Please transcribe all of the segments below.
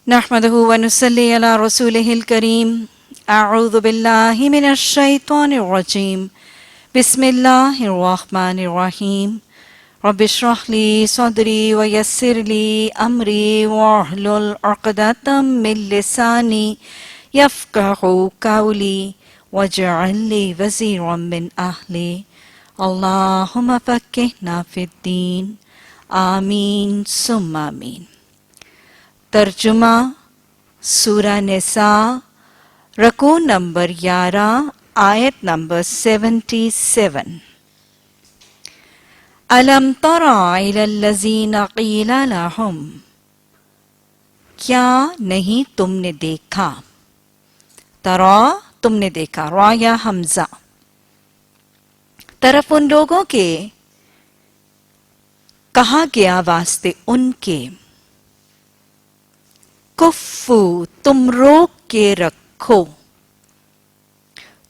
نحمده ونصلي على رسوله الكريم. أعوذ بالله من الشيطان الرجيم. بسم الله الرحمن الرحيم. رب اشرح لي صدري ويسر لي أمري واحلل عقدة من لساني يفقهوا قولي واجعل لي وزيرا من أهلي. اللهم فقهنا في الدين. آمین ثم آمین. ترجمہ سورہ نساء رکوع نمبر 11 آیت نمبر 77. الم تر الی الذین قیل لہم، کیا نہیں تم نے دیکھا، ترا تم نے دیکھا، را یا حمزہ، طرف ان لوگوں کے کہا گیا واسطے ان کے، کفو تم روک کے رکھو،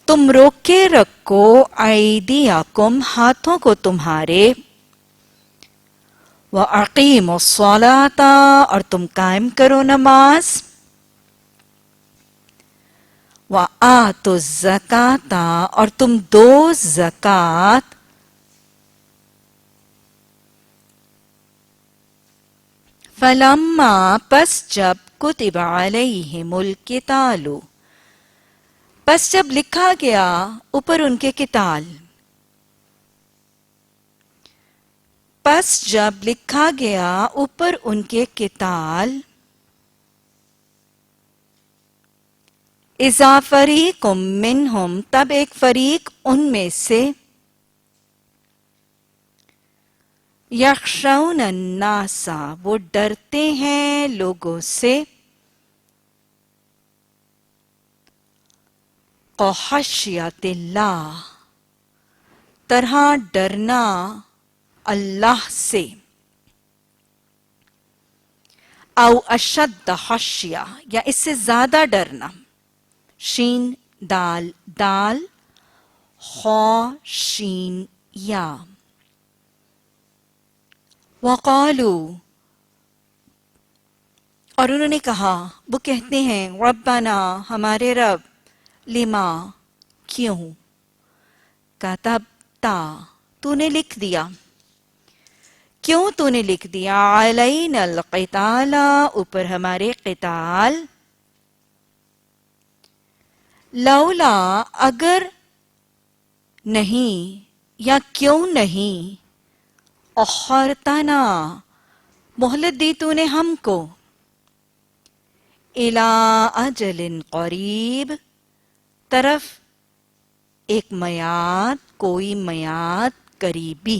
تم روک کے رکھو، ایدیکم ہاتھوں کو تمہارے، وَأَقِیمُوا الصَّلَاةَ اور تم قائم کرو نماز، وَآتُوا الزَّکَاةَ اور تم دو زکوٰۃ، فَلَمَّا پس جب کُتِبَ عَلَیہم القتال پس جب لکھا گیا اوپر ان کے قتال، پس جب لکھا گیا اوپر ان کے قتال، اذا فریق منہم تب ایک فریق ان میں سے، یخشون الناس وہ ڈرتے ہیں لوگوں سے، خشیت اللہ طرح ڈرنا اللہ سے، او اشد خشیہ یا اس سے زیادہ ڈرنا، شین دال دال خا شین یا، وقالو اور انہوں نے کہا، وہ کہتے ہیں، ربنا ہمارے رب، لما کیوں، کتبتا تو نے لکھ دیا، کیوں تو نے لکھ دیا، علینا القتال اوپر ہمارے قتال، لولا اگر نہیں یا کیوں نہیں، اخرتنا مہلت دی تو نے ہم کو، الی اجل قریب طرف ایک میعاد، کوئی میعاد قریبی،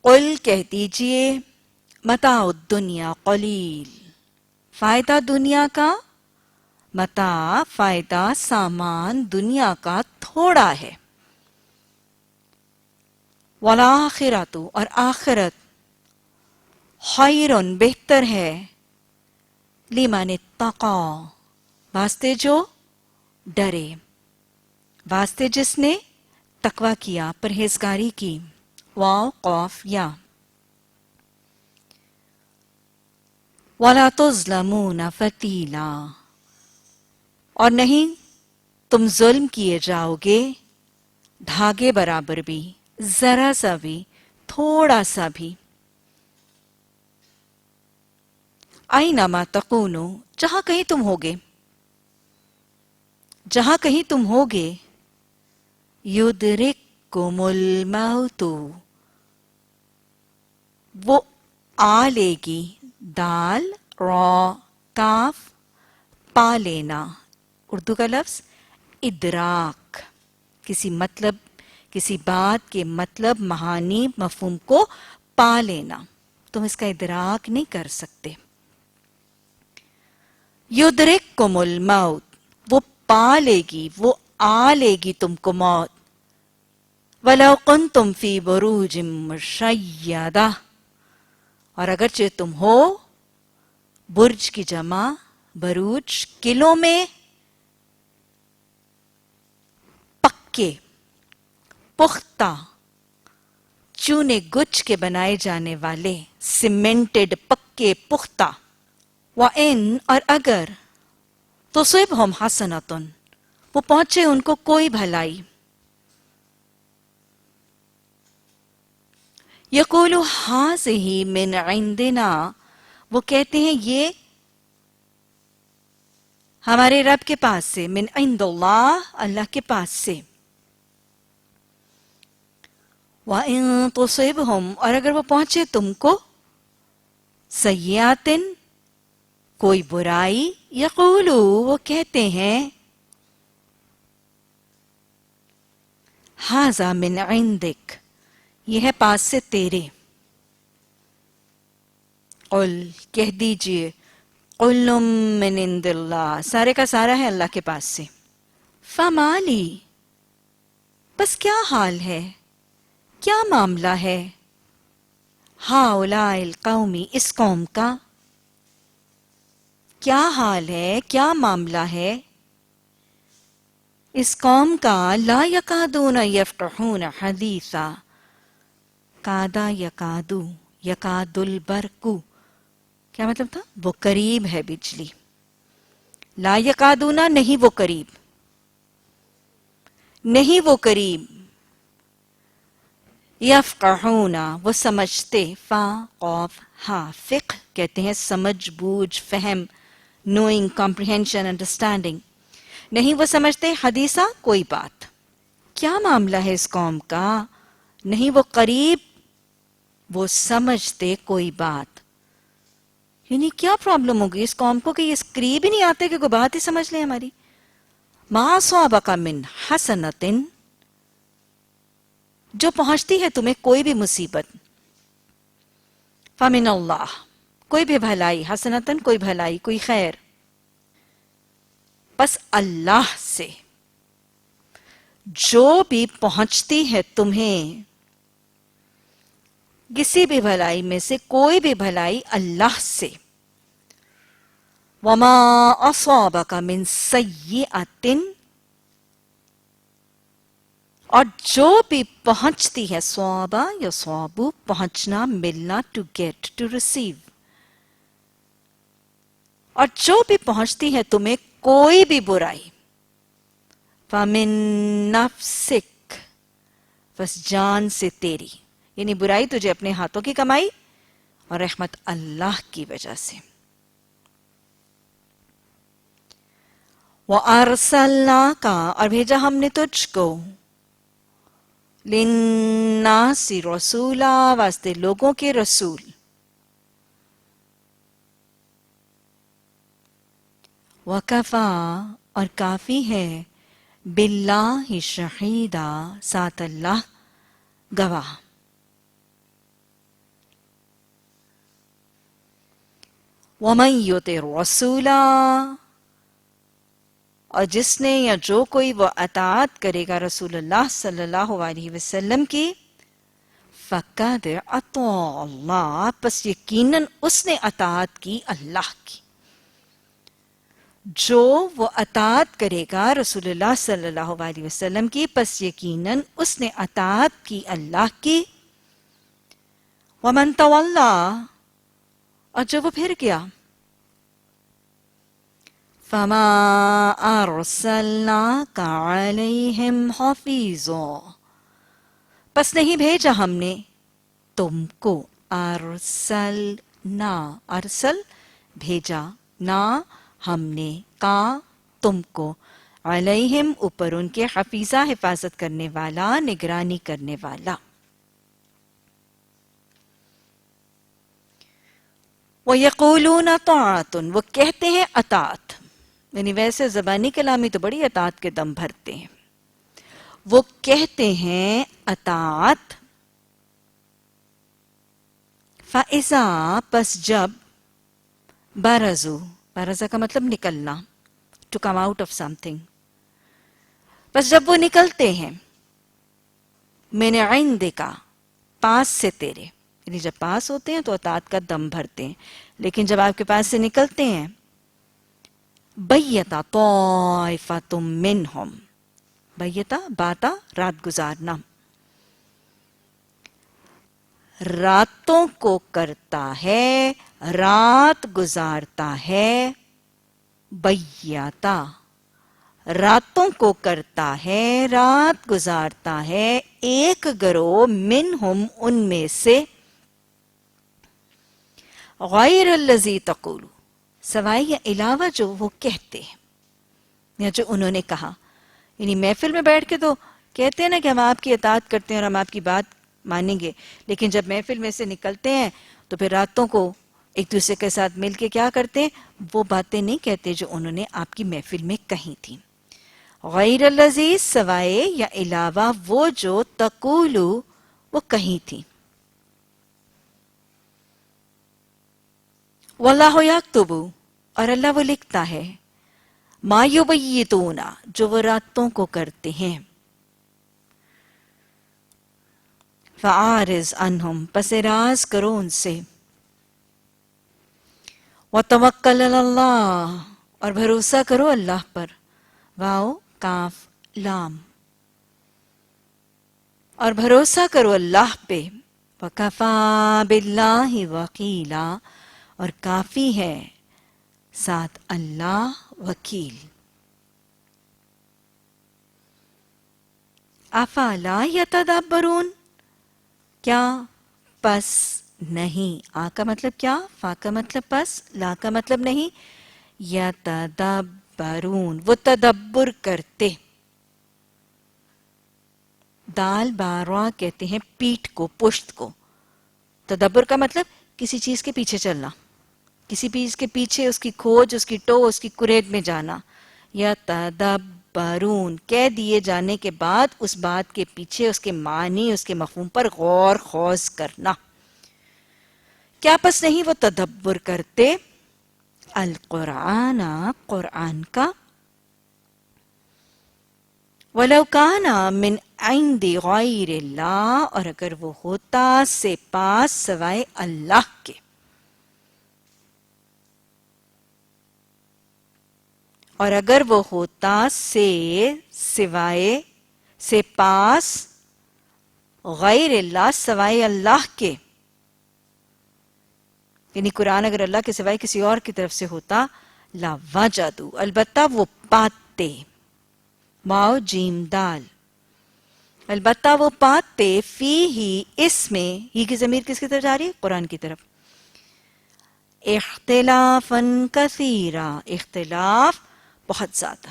قل کہہ دیجئے، متاع الدنیا قلیل فائدہ دنیا کا، متاع فائدہ سامان دنیا کا تھوڑا ہے، والآخرۃ اور آخرت، خیر بہتر ہے، لمن اتقی واسطے جو ڈرے، واسطے جس نے تقوی کیا، پرہیزگاری کی، واو قاف یا، وَلَا تُظْلَمُونَ فَتِیلًا اور نہیں تم ظلم کیے جاؤ گے دھاگے برابر بھی، ذرا سا بھی، تھوڑا سا بھی، اینما تکونوا جہاں کہیں تم ہوگے، جہاں کہیں تم ہوگے، یدرککم الموت وہ آ لے گی، دال را کاف پا لینا، اردو کا لفظ ادراک، کسی مطلب، کسی بات کے مطلب، معانی، مفہوم کو پا لینا، تم اس کا ادراک نہیں کر سکتے، یدرککم الموت وہ پا لے گی، وہ آ لے گی تم کو موت، وَلَوْ كُنْتُمْ فِي بُرُوجٍ مُّشَيَّدَةٍ اور اگرچہ تم ہو، برج کی جمع بروج، قلعوں میں پکے، پختہ، چونے گچ کے بنائے جانے والے، سیمنٹڈ، پکے، پختہ. وَإِن اور اگر تصبہم حسنۃ وہ پہنچے ان کو کوئی بھلائی، یقولوا ہٰذِہِ من عندنا وہ کہتے ہیں یہ ہمارے رب کے پاس سے، من عند اللہ اللہ کے پاس سے. وَإِن تُصِبْهُمْ اور اگر وہ پہنچے تم کو، سیئاتن کوئی برائی، یقولوا وہ کہتے ہیں ھذا من عندک یہ ہے پاس سے تیرے. قل کہہ دیجئے قل من عند اللہ سارے کا سارا ہے اللہ کے پاس سے. فمالی بس کیا حال ہے، کیا معاملہ ہے، ہؤلاء القومی اس قوم کا، کیا حال ہے، کیا معاملہ ہے اس قوم کا، لا یکادون یفقہون حدیثا، کادا یکادو یکاد البرقو کیا مطلب تھا؟ وہ قریب ہے بجلی. لا یکادونا نہیں وہ قریب، نہیں وہ قریب، یفقہونا وہ سمجھتے، فا قاف ہا فقہ کہتے ہیں سمجھ بوجھ فہم، نوئنگ کمپریہنشن انڈرسٹینڈنگ. نہیں وہ سمجھتے حدیثہ کوئی بات. کیا معاملہ ہے اس قوم کا، نہیں وہ قریب وہ سمجھتے کوئی بات. یعنی کیا پرابلم ہوگی اس قوم کو کہ یہ اس قریب ہی نہیں آتے کہ کوئی بات ہی سمجھ لیں ہماری. ما اصابک من حسنۃ جو پہنچتی ہے تمہیں کوئی بھی مصیبت، فمن اللہ کوئی بھی بھلائی، حسنتن کوئی بھلائی کوئی خیر، بس اللہ سے. جو بھی پہنچتی ہے تمہیں کسی بھی بھلائی میں سے کوئی بھی بھلائی اللہ سے. وما اصابک من سیئۃ اور جو بھی پہنچتی ہے، صوابہ یا صوابو پہنچنا، ملنا، ٹو گیٹ، ٹو ریسیو، اور جو بھی پہنچتی ہے تمہیں کوئی بھی برائی، فَمِن نَفْسِک بس جان سے تیری، یعنی برائی تجھے اپنے ہاتھوں کی کمائی اور رحمت اللہ کی وجہ سے. وَأَرْسَلْنَاكَ اور بھیجا ہم نے تجھ کو، لِلنَّاسِ رسولا واسطے لوگوں کے رسول. وَكَفَى اور کافی ہے، بِاللَّهِ شہیدا ساتھ اللہ گواہ. وَمَن يُطِعِ الرَّسُولَ اور جس نے یا جو کوئی وہ اطاعت کرے گا رسول اللہ صلی اللہ علیہ وسلم کی، فَقَدْ أَطَاعَ اللَّهَ پس یقیناً اس نے اطاعت کی اللہ کی. جو وہ اطاعت کرے گا رسول اللہ صلی اللہ علیہ وسلم کی، پس یقیناً اس نے اطاعت کی اللہ کی. وَمَن تَوَلَّى اور جو وہ پھر گیا، فَمَا أَرْسَلْنَاكَ عَلَيْهِمْ حَفِيظًا پس نہیں بھیجا ہم نے تم کو، ارسلنا ارسل بھیجا، نا ہم نے، کا تم کو، علیہم اوپر ان کے، حفیظہ حفاظت کرنے والا، نگرانی کرنے والا. وَيَقُولُونَ طَاعَةٌ وہ کہتے ہیں اطاعت، یعنی ویسے زبانی کلامی تو بڑی اطاعت کے دم بھرتے ہیں، وہ کہتے ہیں اطاعت. فَإِذَا پس جب، بَرَزُوا بَرَزَ کا مطلب نکلنا، to come out of something، بس جب وہ نکلتے ہیں، مِنْ عِنْدِكَ پاس سے تیرے، یعنی جب پاس ہوتے ہیں تو اطاعت کا دم بھرتے ہیں، لیکن جب آپ کے پاس سے نکلتے ہیں، بَيَّتَ طَائِفَةٌ مِّنْهُمْ بَيَّتَ باتا رات گزارنا، راتوں کو کرتا ہے رات گزارتا ہے بیاتا راتوں کو کرتا ہے رات گزارتا ہے ایک گروہ منہم ان میں سے غیر الذی تقول سوائے یا علاوہ جو وہ کہتے ہیں یا جو انہوں نے کہا. یعنی محفل میں بیٹھ کے تو کہتے ہیں نا کہ ہم آپ کی اطاعت کرتے ہیں اور ہم آپ کی بات مانیں گے, لیکن جب محفل میں سے نکلتے ہیں تو پھر راتوں کو ایک دوسرے کے ساتھ مل کے کیا کرتے ہیں, وہ باتیں نہیں کہتے جو انہوں نے آپ کی محفل میں کہی تھیں. غیر الذی سوائے یا علاوہ وہ جو تقولو وہ کہی تھی. واللہ یکتب اور اللہ وہ لکھتا ہے ما یبیتون جو وہ راتوں کو کرتے ہیں. فَأَعْرِضْ عَنْهُمْ پس اعراض کرو ان سے. وَتَوَکَّلْ عَلَى اللَّهِ اور بھروسہ کرو اللہ پر. واو کاف لام اور بھروسہ کرو اللہ پہ. وَكَفَى بِاللَّهِ وَكِيلًا اور کافی ہے ساتھ اللہ وکیل. افلا یتدبرون کیا پس نہیں. آ کا مطلب کیا, فا کا مطلب پس, لا کا مطلب نہیں. یتدبرون وہ تدبر کرتے. دال باروا کہتے ہیں پیٹھ کو, پشت کو. تدبر کا مطلب کسی چیز کے پیچھے چلنا, کسی چیز کے پیچھے اس کی کھوج, اس کی ٹو, اس کی کریڈ میں جانا. یتدبرون کہہ دیے جانے کے بعد اس بات کے پیچھے اس کے معنی, اس کے مفہوم پر غور خوض کرنا. کیا پس نہیں وہ تدبر کرتے القرآن قرآن کا. وَلَوْ كَانَ مِنْ عِنْدِ غَيْرِ اللَّهِ اور اگر وہ ہوتا سے پاس سوائے اللہ کے. اور اگر وہ ہوتا سے سوائے سے پاس غیر اللہ سوائے اللہ کے, یعنی قرآن اگر اللہ کے سوائے کسی اور کی طرف سے ہوتا, لا وجدو البتہ وہ پاتے, واو جیم دال البتہ وہ پاتے, فی ہی اس میں, ہی کی ضمیر کس کی طرف جا رہی ہے, قرآن کی طرف. اختلافاً کثیرا اختلاف بہت زیادہ.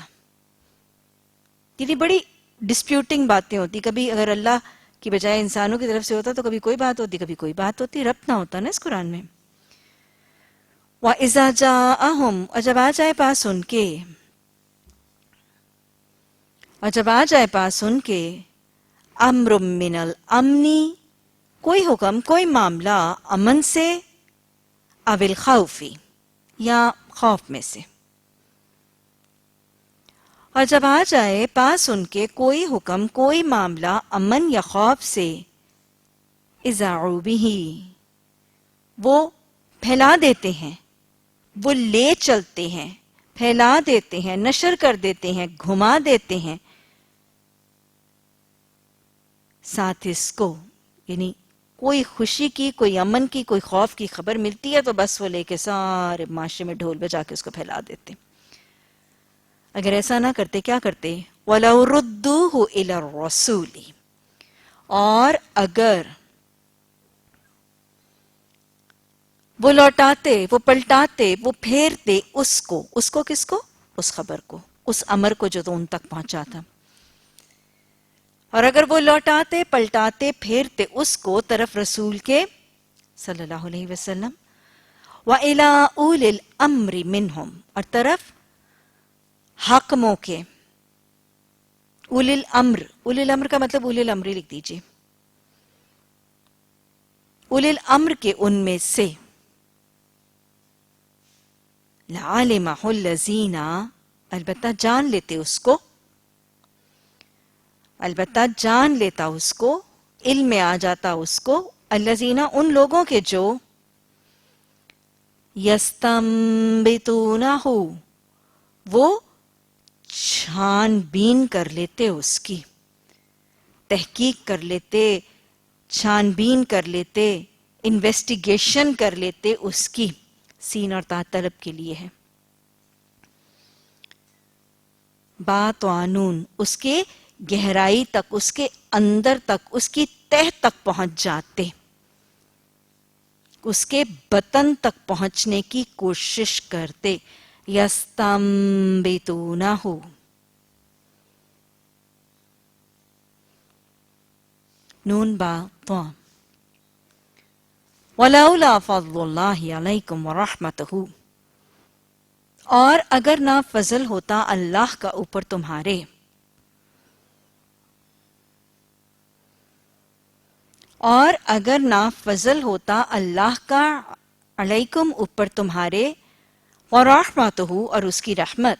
یعنی بڑی ڈسپیوٹنگ باتیں ہوتی, کبھی اگر اللہ کی بجائے انسانوں کی طرف سے ہوتا تو کبھی کوئی بات ہوتی, کبھی کوئی بات ہوتی, ربط نہ ہوتا نا اس قرآن میں. وَإِذَا جَاءَهُمْ اور جب آ جائے پاس ان کے, اور جب آ جائے پاس ان کے, امر من الامنی کوئی حکم, کوئی معاملہ امن سے, او الخوفی یا خوف میں سے. اور جب آ جائے پاس ان کے کوئی حکم, کوئی معاملہ امن یا خوف سے, اذاعوا بہ وہ پھیلا دیتے ہیں, وہ لے چلتے ہیں, پھیلا دیتے ہیں, نشر کر دیتے ہیں, گھما دیتے ہیں ساتھ اس کو. یعنی کوئی خوشی کی, کوئی امن کی, کوئی خوف کی خبر ملتی ہے تو بس وہ لے کے سارے معاشرے میں ڈھول بجا کے اس کو پھیلا دیتے. اگر ایسا نہ کرتے کیا کرتے, وَلَوْ رُدُّوهُ إِلَى الرَّسُولِ اور اگر وہ لوٹاتے, وہ پلٹاتے, وہ پھیرتے اس کو کس کو, اس خبر کو, اس امر کو جو تو ان تک پہنچا تھا. اور اگر وہ لوٹاتے, پلٹاتے, پھیرتے اس کو طرف رسول کے صلی اللہ علیہ وسلم. وَإِلَىٰ أُولِي الْأَمْرِ مِنْهُمْ اور طرف حاکموں کے. اولی الامر, اولی الامر کا مطلب اولی الامر لکھ دیجئے, اولی الامر کے ان میں سے. لَعَلِمَهُ الَّذِينَ البتہ جان لیتے اس کو, البتہ جان لیتا اس کو, علم میں آ جاتا اس کو, الذین ان لوگوں کے جو یستنبطونہ وہ چھان بین کر لیتے, اس کی تحقیق کر لیتے, چھان بین کر لیتے، انویسٹیگیشن کر لیتے اس کی. سین اور تا طلب کے لیے ہے. بات وانون، اس کے گہرائی تک، اس کے اندر تک، اس کی تہ تک پہنچ جاتے، اس کے بطن تک پہنچنے کی کوشش کرتے. یستنبتونہ، نون با طا. ولولا فضل اللہ علیکم ورحمتہ، اور اگر نہ فضل ہوتا اللہ کا اوپر تمہارے، اور اگر نہ فضل ہوتا اللہ کا علیکم اوپر تمہارے، ورحمتہ اور اس کی رحمت،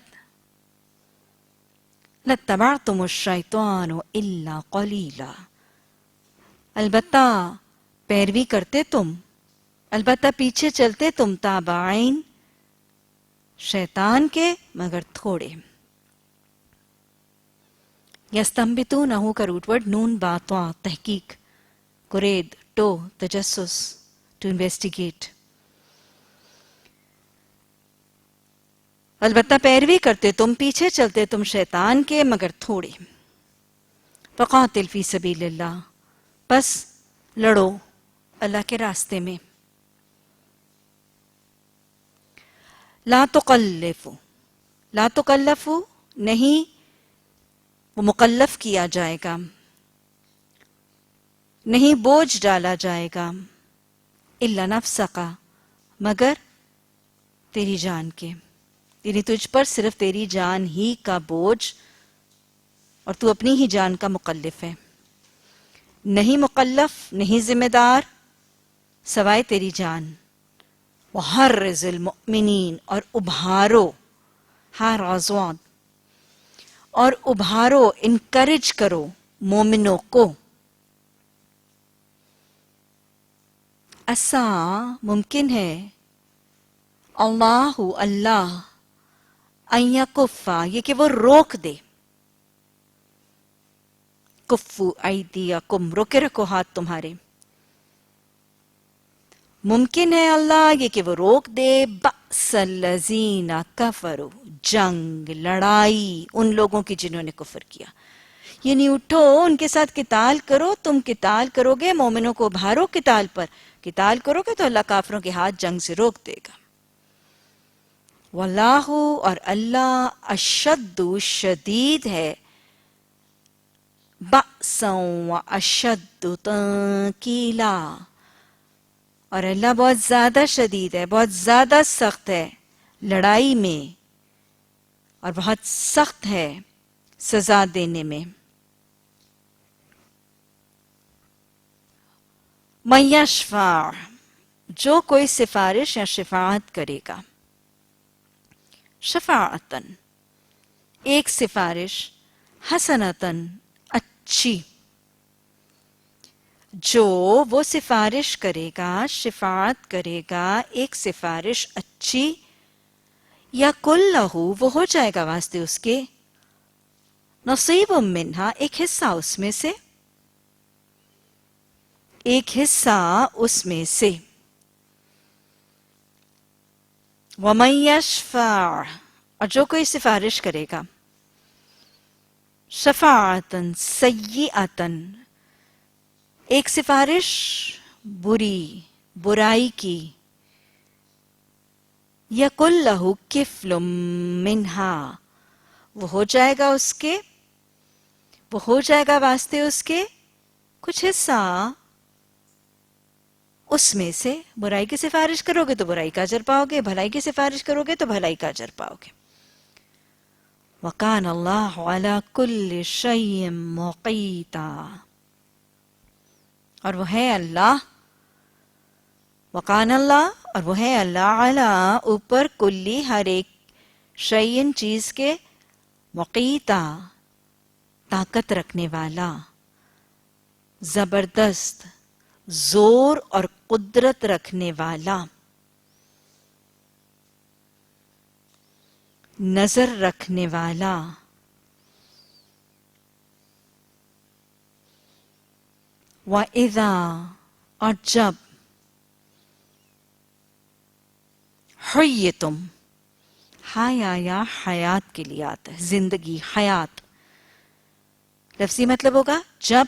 لَاتَّبَعْتُمُ الشَّيْطَانَ إِلَّا قَلِيلًا، البتہ پیروی کرتے تم، البتہ پیچھے چلتے تم، تابعین شیطان کے، مگر تھوڑے. یستنبتونہ کا روٹ ورڈ نون با طا، تحقیق، قرید، ٹو، تجسس، ٹو انویسٹیگیٹ. البتہ پیروی کرتے تم، پیچھے چلتے تم شیطان کے، مگر تھوڑے. فقاتل فی سبیل اللہ، بس لڑو اللہ کے راستے میں. لا تکلف، لا تکلف نہیں وہ مکلف کیا جائے گا، نہیں بوجھ ڈالا جائے گا، الا نفسک، مگر تیری جان کے، یعنی تجھ پر صرف تیری جان ہی کا بوجھ، اور تو اپنی ہی جان کا مکلف ہے. نہیں مکلف، نہیں ذمہ دار سوائے تیری جان. وحرز المؤمنین، اور ابھارو، حرزوان، اور ابھارو، انکریج کرو مومنوں کو. ایسا ممکن ہے، اللہ اللہ، ان یکفا، یہ کہ وہ روک دے، کفو ایدیکم، روکے رکھو ہاتھ تمہارے. ممکن ہے اللہ یہ کہ وہ روک دے بأس الذین کفروا، جنگ، لڑائی ان لوگوں کی جنہوں نے کفر کیا. یعنی اٹھو ان کے ساتھ قتال کرو، تم قتال کرو گے، مومنوں کو ابھارو قتال پر، قتال کرو گے تو اللہ کافروں کے ہاتھ جنگ سے روک دے گا. واللہ، اور اللہ، اشد، شدید ہے، بأسا و اشد تنکیلا، اور اللہ بہت زیادہ شدید ہے، بہت زیادہ سخت ہے لڑائی میں، اور بہت سخت ہے سزا دینے میں. من یشفع، جو کوئی سفارش یا شفاعت کرے گا. شفاعتن، ایک سفارش، حسنتن، اچھی. جو وہ سفارش کرے گا، شفاعت کرے گا، ایک سفارش اچھی، یا کلہ، وہ ہو جائے گا واسطے اس کے، نصیب منہا، ایک حصہ اس میں سے، ایک حصہ اس میں سے. وَمَن یشفع، اور جو کوئی سفارش کرے گا، شفاعتن سیئتن، ایک سفارش بری، برائی کی، یکن لہ کفل منہا، وہ ہو جائے گا اس کے، وہ ہو جائے گا واسطے اس کے کچھ حصہ اس میں سے. برائی کی سفارش کرو گے تو برائی کا اجر پاؤ گے، بھلائی کی سفارش کرو گے تو بھلائی کا اجر پاؤ گے. وَقَانَ اللَّهُ عَلَى كُلِّ شَيْءٍ مُقِیتًا، اور وہ ہے اللہ، وَقَانَ اللہ، اور وہ ہے اللہ، عَلَى، اوپر، کلی، ہر ایک، شیئن، چیز کے، مقیتا، طاقت رکھنے والا، زبردست، زور اور قدرت رکھنے والا، نظر رکھنے والا. وَإِذَا اور جب حیتم حیا یا حیات کے لیے آتا ہے زندگی حیات لفظی مطلب ہوگا جب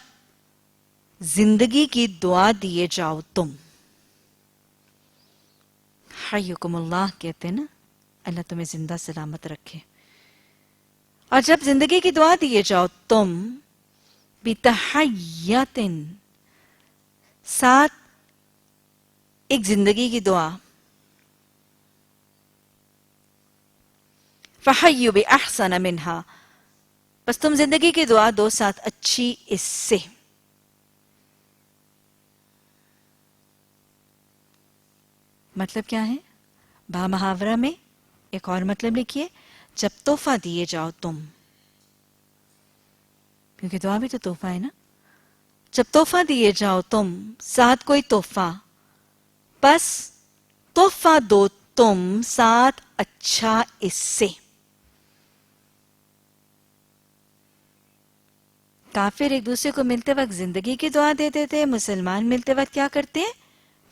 زندگی کی دعا دیے جاؤ تم حیکم اللہ کہتے ہیں نا اللہ تمہیں زندہ سلامت رکھے اور جب زندگی کی دعا دیے جاؤ تم بتحیت ساتھ ایک زندگی کی دعا فحیوا بأحسن منہا بس تم زندگی کی دعا دو ساتھ اچھی اس سے مطلب کیا ہے با محاورہ میں ایک اور مطلب لکھیے جب تحفہ دیے جاؤ تم کیونکہ دعا بھی تو تحفہ ہے نا جب تحفہ دیے جاؤ تم ساتھ کوئی تحفہ بس تحفہ دو تم ساتھ اچھا اس سے کافر ایک دوسرے کو ملتے وقت زندگی کی دعا دیتے تھے مسلمان ملتے وقت کیا کرتے ہیں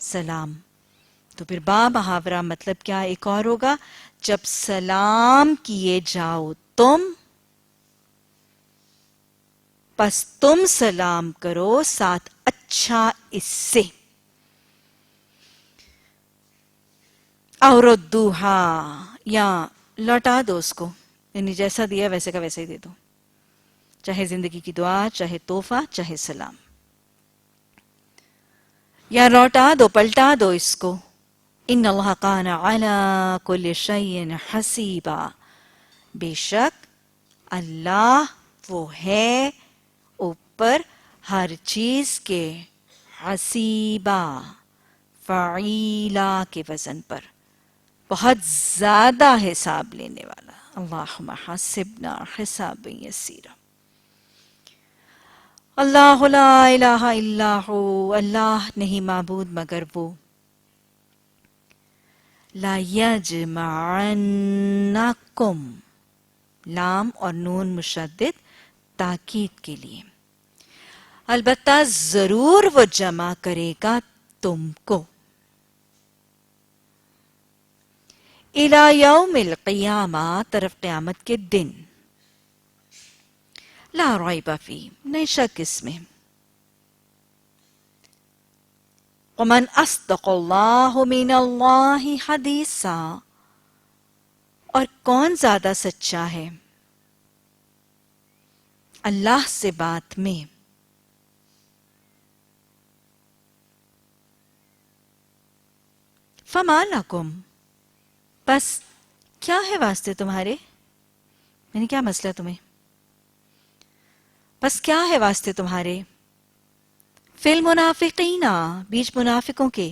سلام تو پھر با محاورہ مطلب کیا ایک اور ہوگا جب سلام کیے جاؤ تم پس تم سلام کرو ساتھ اچھا اس سے اور ردوہا یا لوٹا دو اس کو یعنی جیسا دیا ویسے کا ویسے ہی دے دو چاہے زندگی کی دعا چاہے تحفہ چاہے سلام یا لوٹا دو پلٹا دو اس کو ان اللہ کان علی کل شیء حسیبا بے شک اللہ وہ ہے اوپر ہر چیز کے حسیبا فعیلا کے وزن پر بہت زیادہ حساب لینے والا اللہم حسبنا حسابا یسیرا اللہ لا الہ الا ہو اللہ نہیں معبود مگر وہ لا یجمعنکم لام اور نون مشدد تاکید کے لیے البتہ ضرور وہ جمع کرے گا تم کو الی یوم القیامہ طرف قیامت کے دن لا ریب فی نہیں شک اس میں ومن اصدق اللہ من اللہ حدیثا اور کون زیادہ سچا ہے اللہ سے بات میں فما لکم بس کیا ہے واسطے تمہارے یعنی کیا مسئلہ تمہیں بس کیا ہے واسطے تمہارے فی المنافقین بیچ منافقوں کے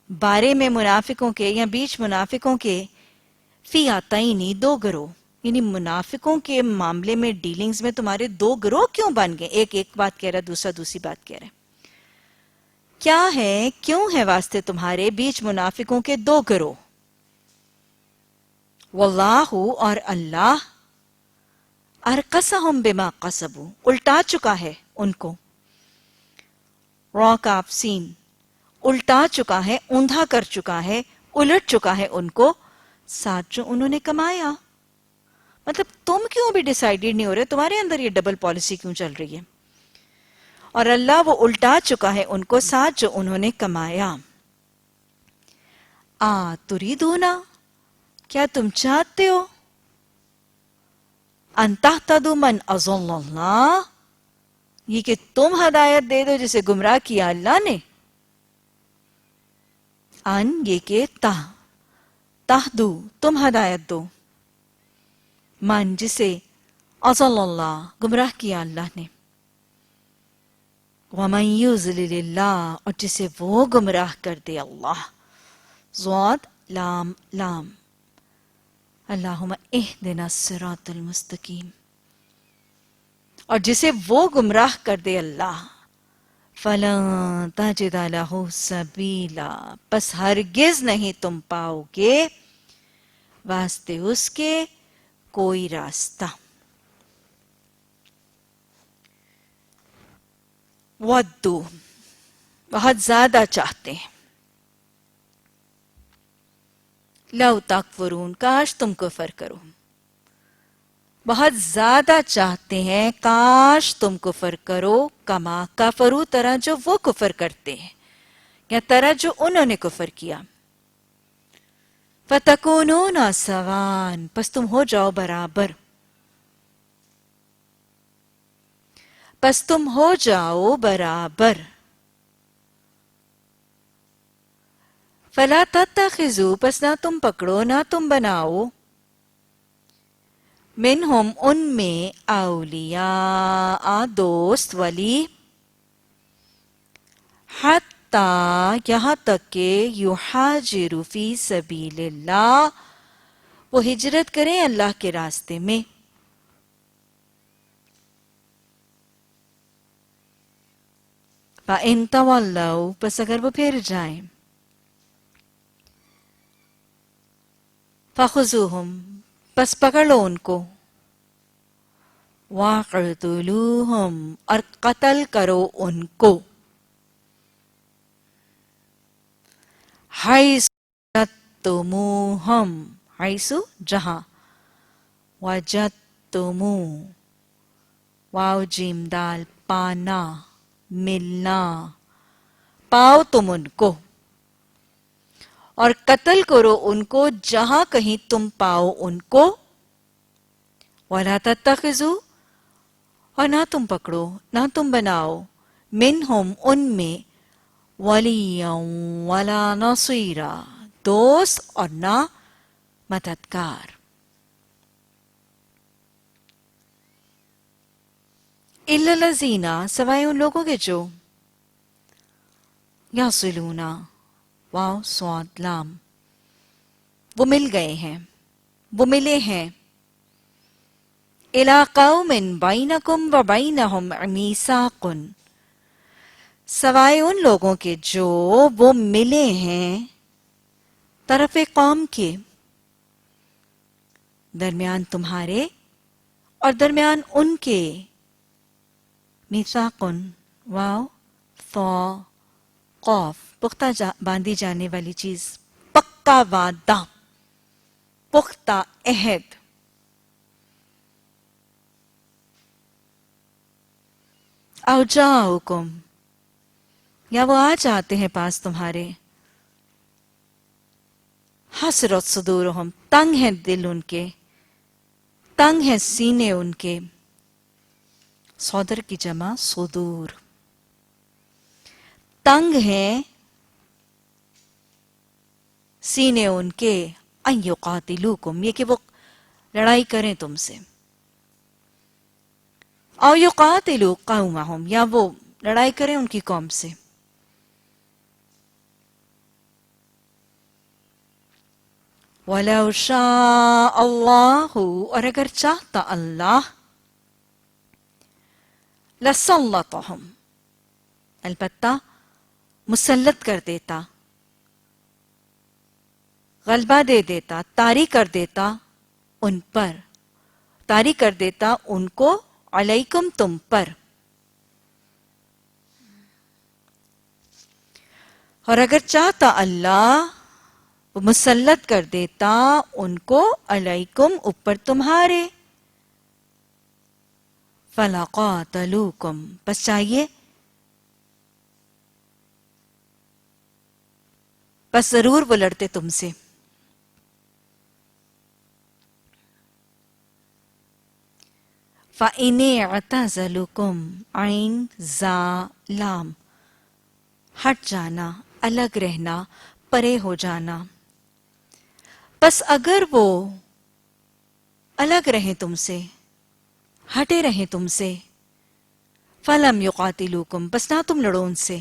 بارے میں منافقوں کے یا بیچ منافقوں کے فی آتینی دو گروہ یعنی منافقوں کے معاملے میں ڈیلنگز میں تمہارے دو گروہ کیوں بن گئے ایک بات کہہ رہا دوسرا دوسری بات کہہ رہا کیا ہے کیوں ہے واسطے تمہارے بیچ منافقوں کے دو گروہ واللہ اور اللہ ارقصہم بما قصبوا الٹا چکا ہے ان کو را کاف سین الٹا چکا ہے اوندھا کر چکا ہے الٹ چکا ہے ان کو ساتھ جو انہوں نے کمایا مطلب تم کیوں بھی ڈیسائیڈڈ نہیں ہو رہے تمہارے اندر یہ ڈبل پالیسی کیوں چل رہی ہے اور اللہ وہ الٹا چکا ہے ان کو ساتھ جو انہوں نے کمایا تریدونا کیا تم چاہتے ہو ان تہتدوا من اضل اللہ یہ کہ تم ہدایت دے دو جسے گمراہ کیا اللہ نے ان یہ کہ تہدو تم ہدایت دو من جسے اضل اللہ گمراہ کیا اللہ نے ومن یضلل اللہ اور جسے وہ گمراہ کر دے اللہ ضاد لام لام اللہم اہدنا الصراط المستقیم اور جسے وہ گمراہ کر دے اللہ فَلَن تَجِدَ لَهُ سَبِيلًا پس ہرگز نہیں تم پاؤ گے واسطے اس کے کوئی راستہ ودو بہت زیادہ چاہتے ہیں. لو تکفرون کاش تم کفر کرو. بہت زیادہ چاہتے ہیں کاش تم کفر کرو. کما کفرو طرح جو وہ کفر کرتے ہیں یا طرح جو انہوں نے کفر کیا. فتکونون سوان پس تم ہو جاؤ برابر. پس تم ہو جاؤ برابر. فلا تتخذوا پس نہ تم پکڑو نہ تم بناؤ. منہم ان میں اولیاء دوست ولی. حتی یہاں تک کہ یحاجروا فی سبیل اللہ وہ ہجرت کریں اللہ کے راستے میں. فَإِن تَوَلَّوْا پس اگر وہ پھر جائیں. فَخُذُوهُمْ پس پکڑ لو ان کو. وَاقْتُلُوهُمْ اور قتل کرو ان کو. حَيْثُ وَجَدتُّمُوهُمْ حَيْثُ جہاں. وَجَدتُّمُو واو جیم دال پانا ملنا پاؤ تم ان کو. اور قتل کرو ان کو جہاں کہیں تم پاؤ ان کو. وَلَا تَتَّخِذُوا اور نہ تم پکڑو نہ تم بناؤ. منہم ان میں وَلِيًّا وَلَا نَصِيرًا دوست اور نہ مددگار. إِلَّا الَّذِينَ سوائے ان لوگوں کے جو یصلون واو صاد لام وہ مل گئے ہیں وہ ملے ہیں. إِلَىٰ قَوْمٍ بَيْنَكُمْ وَبَيْنَهُمْ مِيثَاقٌ سوائے ان لوگوں کے جو وہ ملے ہیں طرف قوم کے درمیان تمہارے اور درمیان ان کے. میثاقن واو ثا قاف پختہ باندھی جانے والی چیز. پکا وعدہ پختہ عہد. او جاؤکم یا وہ آ جاتے ہیں پاس تمہارے. حسرت صدورہم تنگ ہیں دل ان کے تنگ ہیں سینے ان کے. صدر کی جمع صدور. تنگ ہیں سینے ان کے. ان یقاتلوکم یہ کہ وہ لڑائی کریں تم سے. او یقاتلوا قومہم یا وہ لڑائی کریں ان کی قوم سے. وَلَوْ شَاءَ اللَّهُ اور اگر چاہتا اللہ لَسَلَّطَهُمْ البتہ مسلط کر دیتا غلبہ دے دیتا طاری کر دیتا ان پر طاری کر دیتا ان کو علیکم تم پر. اور اگر چاہتا اللہ وہ مسلط کر دیتا ان کو علیکم اوپر تمہارے. فَلَقَاتَلُوكُمْ بس چاہیے بس ضرور وہ لڑتے تم سے. فَإِنِ اعْتَزَلُوكُمْ عین زا لام ہٹ جانا الگ رہنا پرے ہو جانا. بس اگر وہ الگ رہیں تم سے ہٹے رہیں تم سے. فَلَمْ يُقَاتِلُوكُمْ بس نہ تم لڑو ان سے.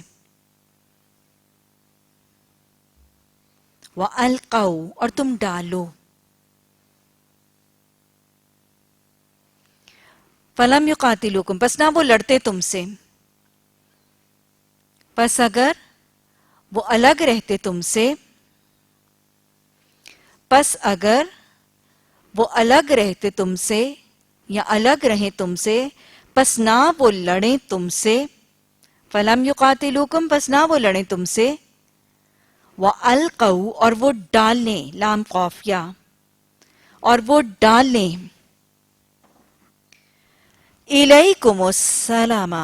وَأَلْقَوْا اور تم ڈالو. فَلَمْ يُقَاتِلُوكُمْ بس نہ وہ لڑتے تم سے. بس اگر وہ الگ رہتے تم سے پس اگر وہ الگ رہتے تم سے یا الگ رہیں تم سے پس نہ وہ لڑیں تم سے. فَلَمْ يُقَاتِلُوكُمْ پس نہ وہ لڑیں تم سے وَأَلْقَوْا اور وہ ڈال لیں لام قافیہ اور وہ ڈال لیں إِلَيْكُمُ السَّلَامَ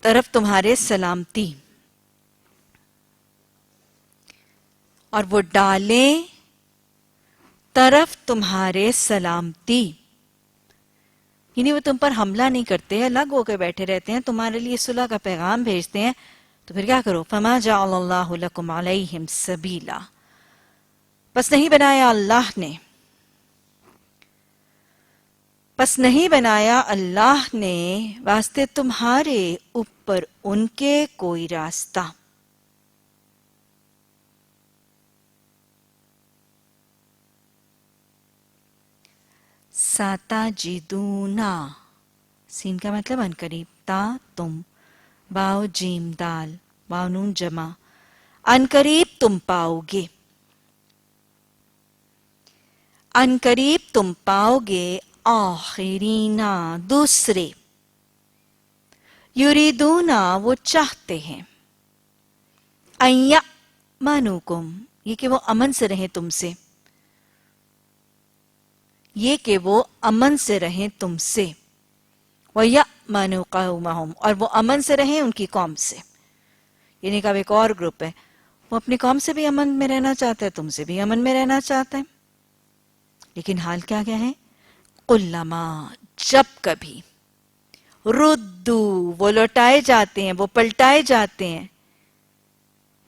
طرف تمہارے سلامتی اور وہ ڈالیں طرف تمہارے سلامتی یعنی وہ تم پر حملہ نہیں کرتے الگ ہو کے بیٹھے رہتے ہیں تمہارے لیے صلح کا پیغام بھیجتے ہیں تو پھر کیا کرو فَمَا جَعَلَ اللَّهُ لَكُمْ عَلَيْهِمْ سَبِيلًا پس نہیں بنایا اللہ نے واسطے تمہارے اوپر ان کے کوئی راستہ ساتا جدونا سین کا مطلب ان قریب تا تم باؤ جیم دال واو نون جمع ان قریب تم پاؤ گے ان قریب تم پاؤ گے آخرینا دوسرے یریدونا وہ چاہتے ہیں ان یأمنوکم یہ کہ وہ امن سے رہیں تم سے تم سے وَيَأْمَنُوا قَوْمَهُمْ اور وہ امن سے رہیں ان کی قوم سے یعنی کہ ایک اور گروپ ہے وہ اپنی قوم سے بھی امن میں رہنا چاہتا ہے تم سے بھی امن میں رہنا چاہتا ہے لیکن حال کیا ہے قُلَّمَا جب کبھی ردو وہ لوٹائے جاتے ہیں وہ پلٹائے جاتے ہیں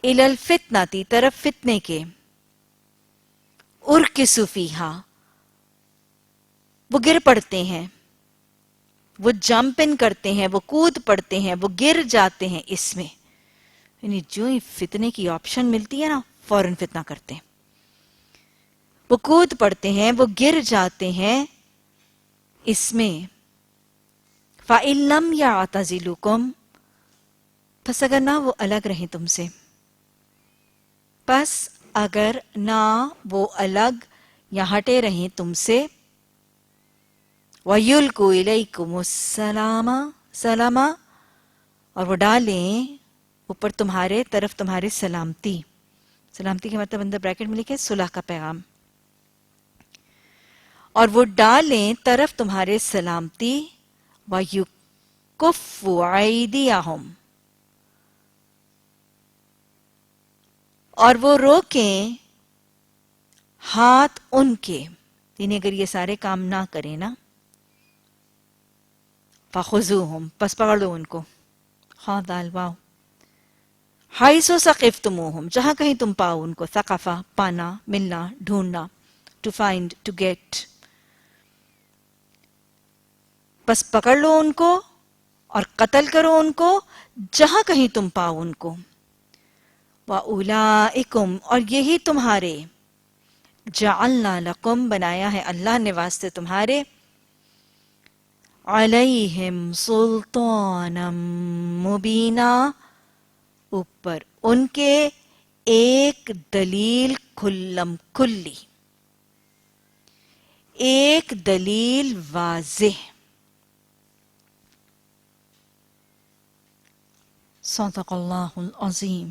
إِلَى الْفِتْنَةِ طرف فتنے کے اُرْكِسُوا فِيهَا وہ گر پڑتے ہیں وہ جمپ ان کرتے ہیں وہ کود پڑتے ہیں وہ گر جاتے ہیں اس میں یعنی جو ہی فتنے کی آپشن ملتی ہے نا فوراً فتنہ کرتے ہیں وہ کود پڑتے ہیں وہ گر جاتے ہیں اس میں فَإِن لَمْ يَعْتَزِلُوكُمْ پس اگر نہ وہ الگ رہیں تم سے یا ہٹے رہیں تم سے وَيُلْقُوا إِلَيْكُمُ السَّلَامَ اور وہ ڈالیں اوپر تمہارے طرف تمہارے سلامتی کے مطلب اندر بریکٹ میں لکھے صلح کا پیغام اور وہ ڈالیں طرف تمہارے سلامتی وَيُكُفُّوا أَيْدِيَهُمْ اور وہ روکیں ہاتھ ان کے یعنی اگر یہ سارے کام نہ کریں نا فَخُذُوهُمْ پس پکڑ لو ان کو خا دال واو حَيْثُ ثَقِفْتُمُوهُمْ جہاں کہیں تم پاؤ ان کو ثقافہ پانا ملنا ڈھونڈنا to find to get پس پکڑ لو ان کو اور قتل کرو ان کو جہاں کہیں تم پاؤ ان کو وَأُولَئِكُمْ اور یہی تمہارے جَعَلْنَا لَكُمْ بنایا ہے اللہ نے واسطے تمہارے عَلَيْهِمْ سُلْطَانًا مُبِينًا اوپر ان کے ایک دلیل کھلم کھلی ایک دلیل واضح صدق اللہ العظیم